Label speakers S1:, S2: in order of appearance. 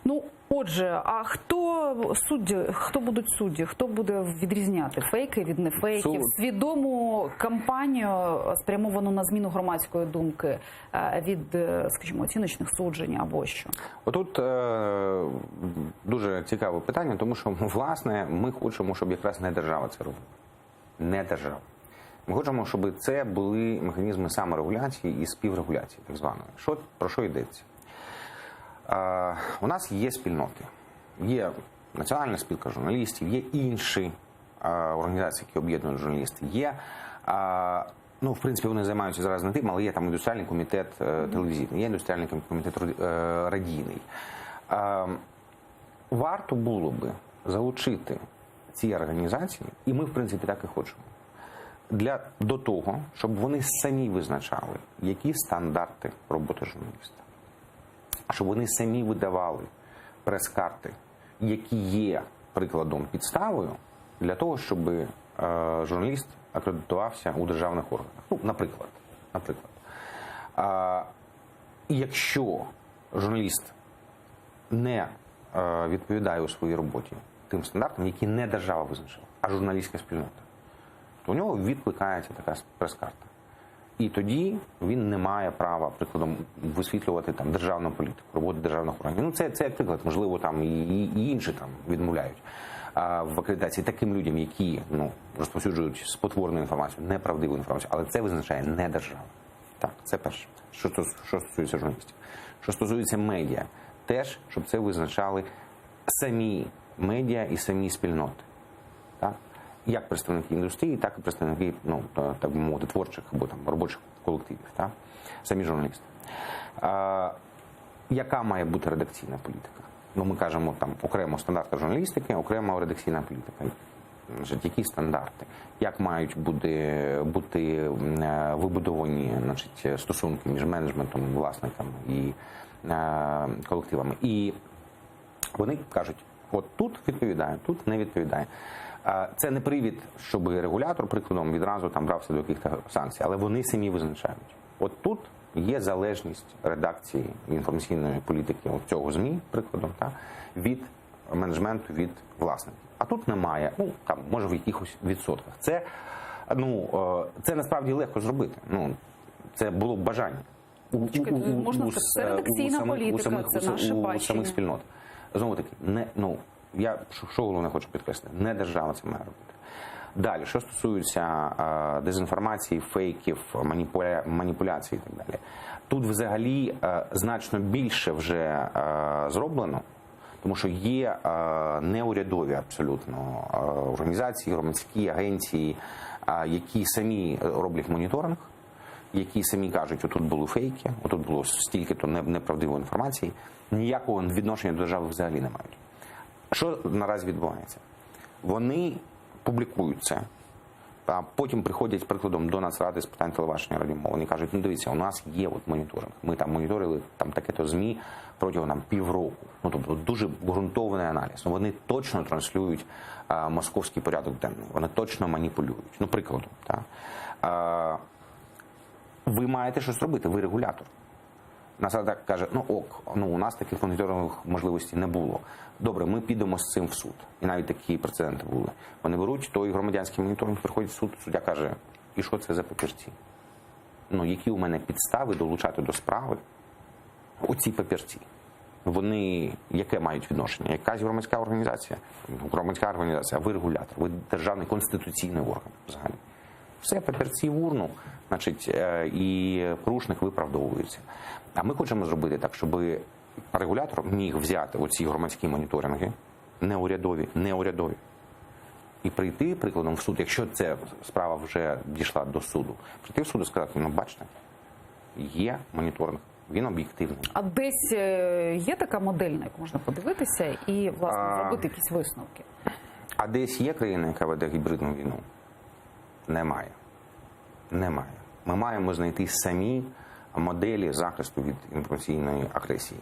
S1: Ну, отже, а хто судді, хто будуть судді, хто буде відрізняти фейки від нефейків, свідому кампанію, спрямовану на зміну громадської думки від, скажімо, оціночних суджень або що?
S2: Отут дуже цікаве питання, тому що, власне, ми хочемо, щоб якраз не держава це робила. Не держава. Ми хочемо, щоб це були механізми саморегуляції і співрегуляції, так званої. Про що йдеться? У нас є спільноти. Є Національна спілка журналістів, є інші організації, які об'єднують журналістів. Є, ну, в принципі, вони займаються зараз не тим, але є там індустріальний комітет телевізійний, є індустріальний комітет радійний. Варто було би залучити ці організації, і ми, в принципі, так і хочемо, до того, щоб вони самі визначали, які стандарти роботи журналіста. Щоб вони самі видавали прес-карти, які є прикладом, підставою для того, щоб журналіст акредитувався у державних органах. Ну, наприклад. Якщо журналіст не відповідає у своїй роботі тим стандартам, які не держава визначила, а журналістська спільнота, то у нього відкликається така прес-карта. І тоді він не має права, прикладом, висвітлювати там державну політику, роботу державних органів. Ну, це як приклад, можливо, там і інші там відмовляють в акредитації таким людям, які розповсюджують спотворену інформацію, неправдиву інформацію, але це визначає не держава. Так, це перше, що стосується журналістів. Що стосується медіа, теж, щоб це визначали самі медіа і самі спільноти. Так? Як представники індустрії, так і представники, так би мовити, творчих або там робочих колективів, так? Самі журналісти. Яка має бути редакційна політика? Ми кажемо там окремо стандарти журналістики, окремо редакційна політика. Значить, які стандарти? Як мають бути вибудовані, значить, стосунки між менеджментом, власниками і колективами? І вони кажуть, от тут відповідає, тут не відповідає. Це не привід, щоб регулятор, прикладом, відразу там брався до якихось санкцій, але вони самі визначають. От тут є залежність редакції інформаційної політики цього ЗМІ, прикладом, від менеджменту, від власників. А тут немає, там, може в якихось відсотках. Це насправді легко зробити. Це було б бажання.
S1: Можна сказати, це редакційна політика, це наше бачення.
S2: У самих спільнот. Знову таки, я що головне хочу підкреслити, не держава це має робити. Далі, що стосується дезінформації, фейків, маніпуляцій і так далі. Тут взагалі значно більше вже зроблено, тому що є неурядові абсолютно організації, громадські агенції, які самі роблять моніторинг, які самі кажуть, отут були фейки, отут було стільки-то неправдивої інформації, ніякого відношення до держави взагалі не мають. Що наразі відбувається? Вони публікують це, а потім приходять, прикладом, до Нацради з питань телебачення і радіомови. Вони кажуть, дивіться, у нас є моніторинг. Ми там моніторили таке-то ЗМІ протягом півроку. Тобто дуже ґрунтовний аналіз. Вони точно транслюють московський порядок денний. Вони точно маніпулюють. Прикладом. Ви маєте щось робити, ви регулятор. Нацрада каже, у нас таких моніторингових можливостей не було. Добре, ми підемо з цим в суд. І навіть такі прецеденти були. Вони беруть той громадянський моніторинг, приходять в суд, суддя каже, і що це за папірці? Які у мене підстави долучати до справи оці папірці? Вони яке мають відношення? Якась громадська організація? Громадська організація, а ви регулятор, ви державний конституційний орган взагалі. Все, папірці в урну, значить, і порушник виправдовується. А ми хочемо зробити так, щоб регулятор міг взяти оці громадські моніторинги, неурядові, і прийти, прикладом, в суд, якщо ця справа вже дійшла до суду, прийти в суд і сказати, бачите, є моніторинг, він об'єктивний.
S1: А десь є така модель, на яку можна подивитися і, власне, зробити якісь висновки?
S2: А десь є країна, яка веде гібридну війну? Немає. Ми маємо знайти самі моделі захисту від інформаційної агресії.